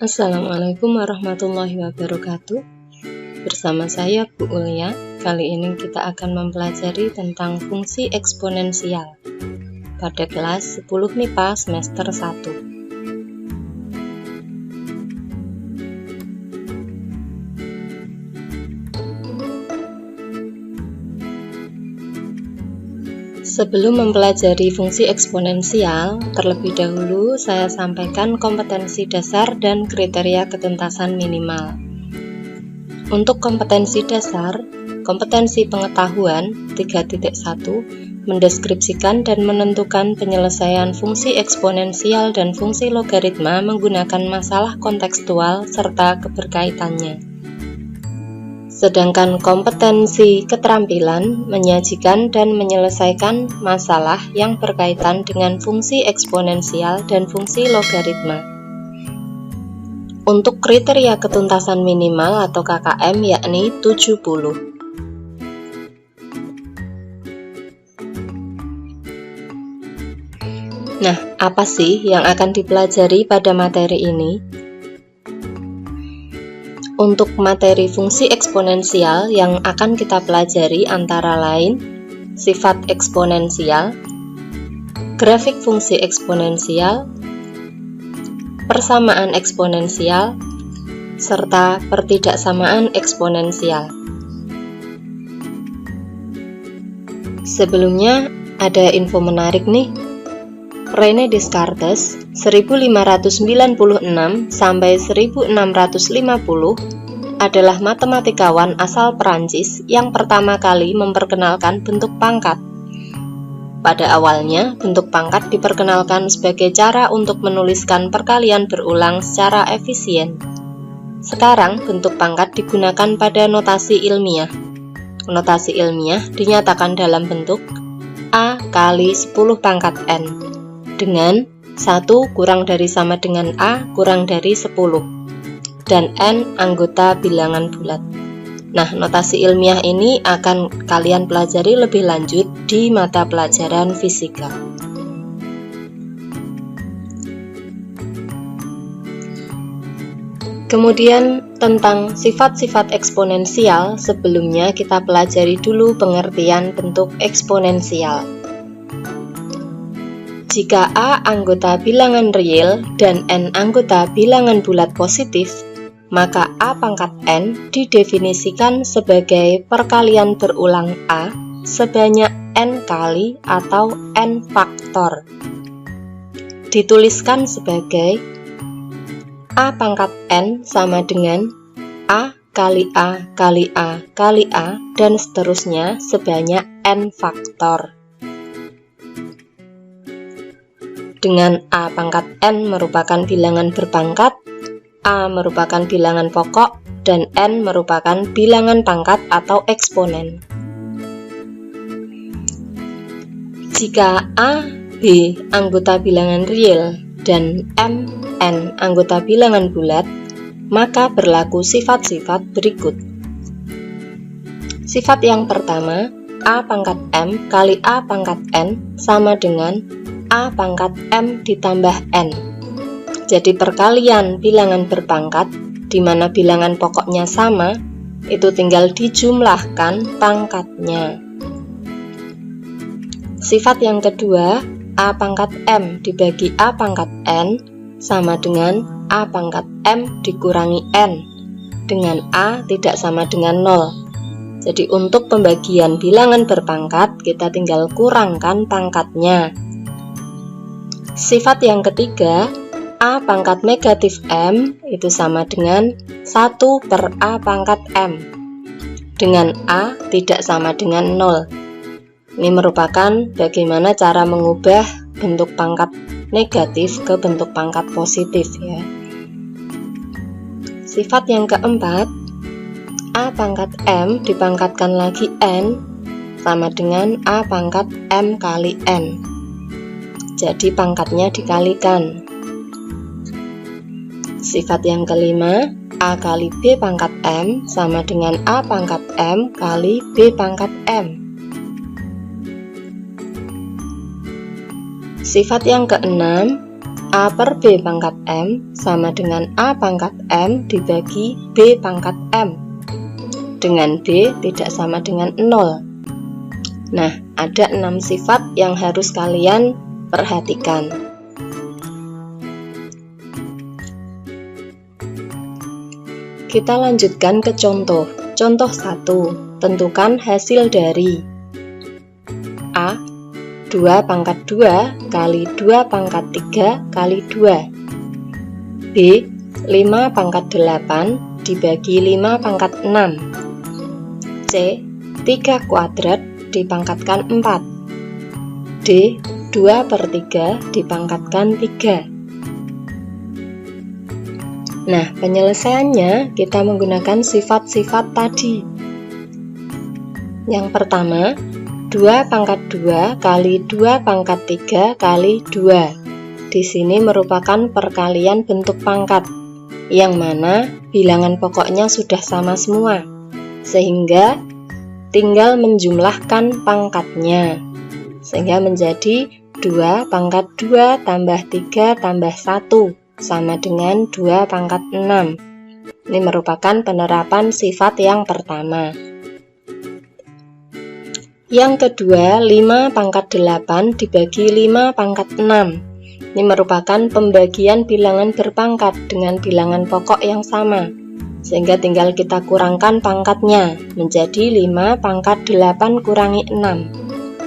Assalamualaikum warahmatullahi wabarakatuh. Bersama saya Bu Ulia. Kali ini kita akan mempelajari tentang fungsi eksponensial pada kelas 10 MIPA semester 1. Sebelum mempelajari fungsi eksponensial, terlebih dahulu saya sampaikan kompetensi dasar dan kriteria ketuntasan minimal. Untuk kompetensi dasar, kompetensi pengetahuan 3.1 mendeskripsikan dan menentukan penyelesaian fungsi eksponensial dan fungsi logaritma menggunakan masalah kontekstual serta keberkaitannya. Sedangkan kompetensi keterampilan menyajikan dan menyelesaikan masalah yang berkaitan dengan fungsi eksponensial dan fungsi logaritma. Untuk kriteria ketuntasan minimal atau KKM yakni 70. Nah, apa sih yang akan dipelajari pada materi ini? Untuk materi fungsi eksponensial yang akan kita pelajari antara lain sifat eksponensial, grafik fungsi eksponensial, persamaan eksponensial, serta pertidaksamaan eksponensial. Sebelumnya ada info menarik nih. René Descartes 1596 sampai 1650 adalah matematikawan asal Perancis yang pertama kali memperkenalkan bentuk pangkat. Pada awalnya, bentuk pangkat diperkenalkan sebagai cara untuk menuliskan perkalian berulang secara efisien. Sekarang, bentuk pangkat digunakan pada notasi ilmiah. Notasi ilmiah dinyatakan dalam bentuk A kali 10 pangkat N. Dengan 1 kurang dari sama dengan A kurang dari 10 dan N anggota bilangan bulat. Nah, notasi ilmiah ini akan kalian pelajari lebih lanjut di mata pelajaran fisika. Kemudian tentang sifat-sifat eksponensial, sebelumnya kita pelajari dulu pengertian bentuk eksponensial. Jika A anggota bilangan real dan N anggota bilangan bulat positif, maka A pangkat N didefinisikan sebagai perkalian berulang A sebanyak N kali atau N faktor. Dituliskan sebagai A pangkat N sama dengan A kali A kali A kali A dan seterusnya sebanyak N faktor. Dengan A pangkat N merupakan bilangan berpangkat, A merupakan bilangan pokok, dan N merupakan bilangan pangkat atau eksponen. Jika A, B anggota bilangan real, dan M, N anggota bilangan bulat, maka berlaku sifat-sifat berikut. Sifat yang pertama, A pangkat M kali A pangkat N sama dengan A pangkat M ditambah N. Jadi perkalian bilangan berpangkat, di mana bilangan pokoknya sama, itu tinggal dijumlahkan pangkatnya. Sifat yang kedua, A pangkat M dibagi A pangkat N sama dengan A pangkat M dikurangi N, dengan A tidak sama dengan 0. Jadi untuk pembagian bilangan berpangkat, kita tinggal kurangkan pangkatnya. Sifat yang ketiga, A pangkat negatif M itu sama dengan 1 per A pangkat M, dengan A tidak sama dengan 0. Ini merupakan bagaimana cara mengubah bentuk pangkat negatif ke bentuk pangkat positif ya. Sifat yang keempat, A pangkat M dipangkatkan lagi N sama dengan A pangkat M kali N. Jadi pangkatnya dikalikan. Sifat yang kelima, A kali B pangkat M sama dengan A pangkat M kali B pangkat M. Sifat yang keenam, A per B pangkat M sama dengan A pangkat M dibagi B pangkat M. Dengan B tidak sama dengan 0. Nah, ada 6 sifat yang harus kalian perhatikan. Kita lanjutkan ke contoh. Contoh 1. Tentukan hasil dari A. 2 pangkat 2 kali 2 pangkat 3 kali 2. B. 5 pangkat 8 dibagi 5 pangkat 6. C. 3 kuadrat dipangkatkan 4. D. 2 per 3 dipangkatkan 3. Nah, penyelesaiannya kita menggunakan sifat-sifat tadi. Yang pertama, 2 pangkat 2 kali 2 pangkat 3 kali 2. Di sini merupakan perkalian bentuk pangkat, yang mana bilangan pokoknya sudah sama semua, sehingga tinggal menjumlahkan pangkatnya, sehingga menjadi 2 pangkat 2 tambah 3 tambah 1 sama dengan 2 pangkat 6. Ini merupakan penerapan sifat yang pertama. Yang kedua, 5 pangkat 8 dibagi 5 pangkat 6. Ini merupakan pembagian bilangan berpangkat dengan bilangan pokok yang sama, sehingga tinggal kita kurangkan pangkatnya menjadi 5 pangkat 8 kurangi 6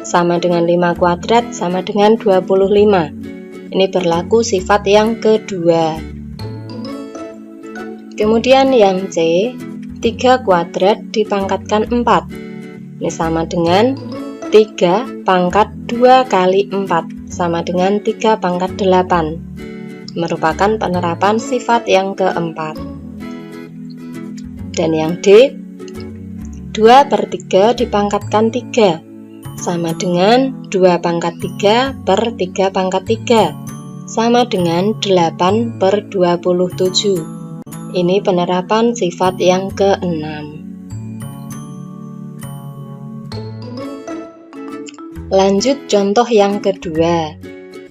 sama dengan 5 kuadrat sama dengan 25. Ini berlaku sifat yang kedua. Kemudian yang C, 3 kuadrat dipangkatkan 4. Ini sama dengan 3 pangkat 2 kali 4 sama dengan 3 pangkat 8. Merupakan penerapan sifat yang keempat. Dan yang D, 2 per 3 dipangkatkan 3 sama dengan 2 pangkat 3 per 3 pangkat 3 sama dengan 8 per 27. Ini penerapan sifat yang keenam. Lanjut contoh yang kedua.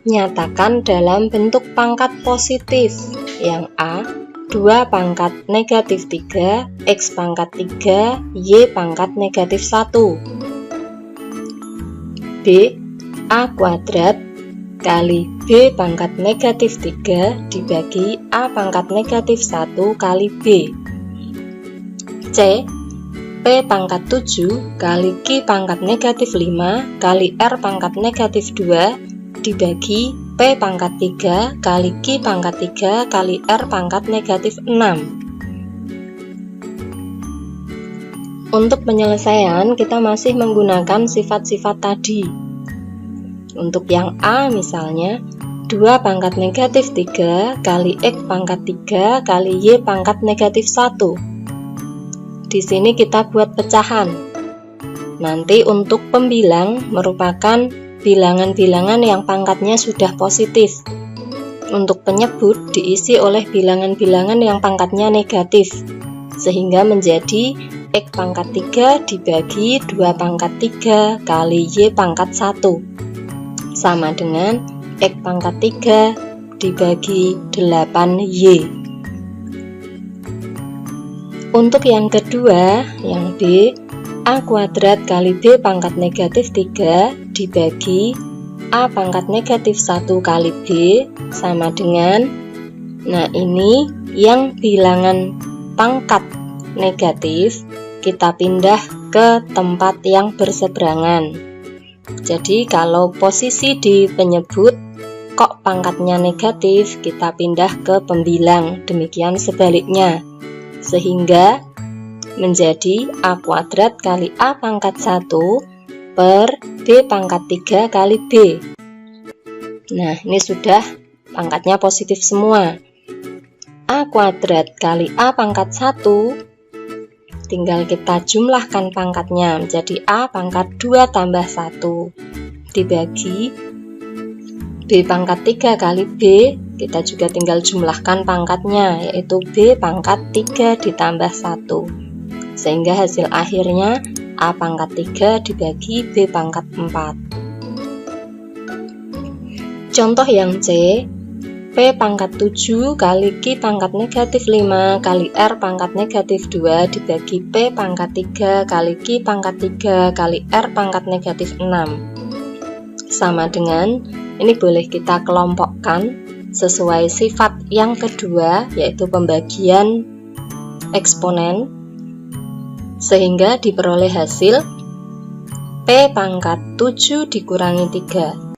Nyatakan dalam bentuk pangkat positif. Yang A, 2 pangkat negatif 3, X pangkat 3, Y pangkat negatif 1. B, A kuadrat kali B pangkat negatif 3 dibagi A pangkat negatif 1 kali B. C, P pangkat 7 kali Q pangkat negatif 5 kali R pangkat negatif 2 dibagi P pangkat 3 kali Q pangkat 3 kali R pangkat negatif 6. Untuk penyelesaian kita masih menggunakan sifat-sifat tadi. Untuk yang A misalnya 2 pangkat negatif 3 kali X pangkat 3 kali Y pangkat negatif 1. Di sini kita buat pecahan. Nanti untuk pembilang merupakan bilangan-bilangan yang pangkatnya sudah positif. Untuk penyebut diisi oleh bilangan-bilangan yang pangkatnya negatif, sehingga menjadi X pangkat 3 dibagi 2 pangkat 3 kali Y pangkat 1 sama dengan X pangkat 3 dibagi 8Y. Untuk yang kedua, yang B, A kuadrat kali B pangkat negatif 3 dibagi A pangkat negatif 1 kali B sama dengan, nah ini yang bilangan pangkat negatif kita pindah ke tempat yang berseberangan. Jadi kalau posisi di penyebut kok pangkatnya negatif, kita pindah ke pembilang, demikian sebaliknya. Sehingga menjadi A kuadrat kali A pangkat 1 per B pangkat 3 kali B. Nah, ini sudah pangkatnya positif semua. A kuadrat kali A pangkat 1, tinggal kita jumlahkan pangkatnya menjadi A pangkat 2 tambah 1 dibagi B pangkat 3 kali B. Kita juga tinggal jumlahkan pangkatnya, yaitu B pangkat 3 ditambah 1. Sehingga hasil akhirnya A pangkat 3 dibagi B pangkat 4. Contoh yang C, P pangkat 7 kali Q pangkat negatif 5 kali R pangkat negatif 2 dibagi P pangkat 3 kali Q pangkat 3 kali R pangkat negatif 6. Sama dengan, ini boleh kita kelompokkan sesuai sifat yang kedua, yaitu pembagian eksponen, sehingga diperoleh hasil P pangkat 7 dikurangi 3,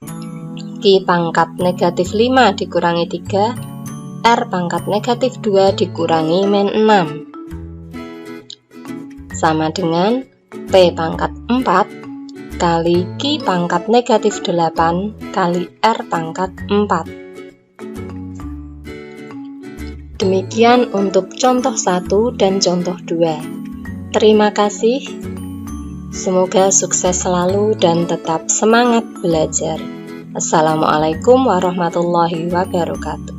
Q pangkat negatif 5 dikurangi 3, R pangkat negatif 2 dikurangi min 6. Sama dengan P pangkat 4 kali Q pangkat negatif 8 kali R pangkat 4. Demikian untuk contoh 1 dan contoh 2. Terima kasih. Semoga sukses selalu dan tetap semangat belajar. Assalamualaikum warahmatullahi wabarakatuh.